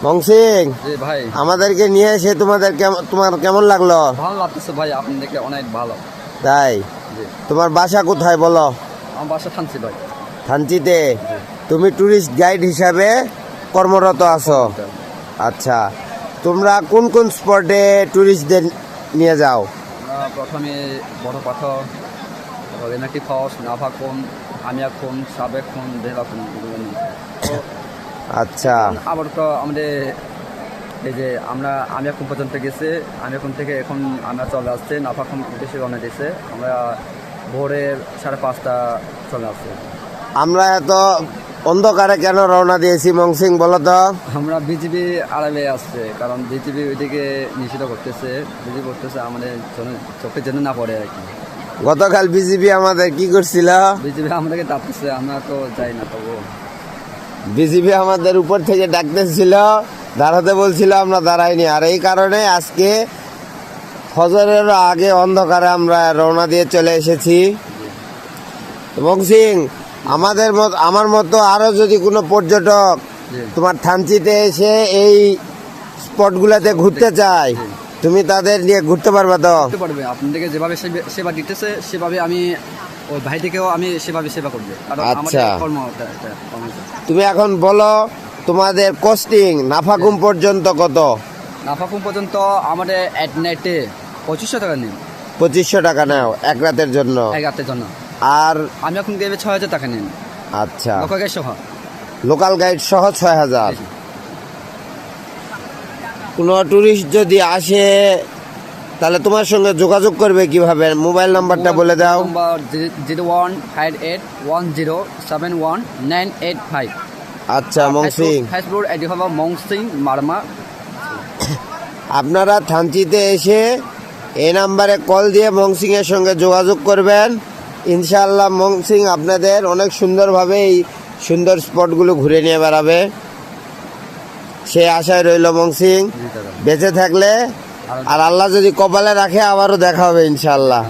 মংসিং, জি ভাই। আমাদেরকে নিয়ে এসে তোমার কেমন লাগলো? ভালো লাগতেছে ভাই, আপনাদেরকে অনেক ভালো। তাই? জি। তোমার বাসা কোথায় বলো? আমার বাসা থানছি ভাই। থানচিতে? তুমি ট্যুরিস্ট গাইড হিসাবে কর্মরত আছো? আচ্ছা, তোমরা কোন কোন স্পটে ট্যুরিস্টদের নিয়ে যাও? প্রথমে বড় পাথর, রেনাকি ফলস, নাভাকুম, আমিয়াকুম, সাবেকুম, দেহরাকুম। আচ্ছা। আবার তো আমাদের এই যে আমরা আমিয়াকুম পর্যন্ত গেছে, আমিয়াকুম থেকে এখন আমরা চলে আসছে নাভাকুম উদ্দেশ্যে রওনা দিয়েছে। আমরা ভোরে 5:30 চলে আসছে। আমরা এত অন্ধকারে কেন রওনা দিয়েছি মংসিং বলো তো? আমরা বিজিবি আড়ালে আসছে, কারণ বিজিবি ওইদিকে নিষিদ্ধ করতেছে, বিজিবি করতেছে আমাদের চোখে যেন না পড়ে আর কি। গতকাল বিজিবি আমাদের কি করছিল? বিজিবি আমাদেরকে ডাকতেছে, আমরা তো যাই না। তবু বিজিবি আমাদের উপর থেকে ডাকতেছিল, দাঁড়াতে বলছিল, আমরা দাঁড়াইনি। আর এই কারণে আজকে ফজরের আগে অন্ধকারে আমরা রওনা দিয়ে চলে এসেছি। মংসিং, আমার মতো আরো যদি কোনো পর্যটক তোমার থানচিতে এসে এই স্পটগুলোতে ঘুরতে চায়, তুমি তাদের নিয়ে ঘুরতে পারবে তো? পারবে। আপনাদেরকে যেভাবে সেবা দিতেছে সেভাবে আমি ওই ভাইটিকেও আমি সেভাবে সেবা করবো। আচ্ছা, তুমি এখন বলো তোমাদের কস্টিং নাফাকুম পর্যন্ত কত? নাফাকুম পর্যন্ত আমাদের এট নাইটে 2500 টাকা নিন। 2500 টাকা নাও এক রাতের জন্য? এক রাতের জন্য। আর আমি এখন গেলে 6000 টাকা নিন। আচ্ছা, লোকাল গাইড সহ 6000। কোনো ট্যুরিস্ট যদি আসে তাহলে তোমার সঙ্গে যোগাযোগ করবে কিভাবে? মোবাইল নাম্বারটা বলে দাও। 015810717985। আচ্ছা মংসিং, ফেসবুক আইডি হলো মংসিং মারমা। আপনারা থানচিতে এসে এই নাম্বারে কল দিয়ে মংসিং এর সঙ্গে যোগাযোগ করবেন। ইনশাআল্লাহ মংসিং আপনাদের অনেক সুন্দরভাবে এই সুন্দর স্পটগুলো ঘুরে নিয়ে বেড়াবে, সে আশায় রইল মংসিং। বেঁচে থাকলে আর আল্লাহ যদি কপালে রাখে আবারও দেখা হবে ইনশাআল্লাহ।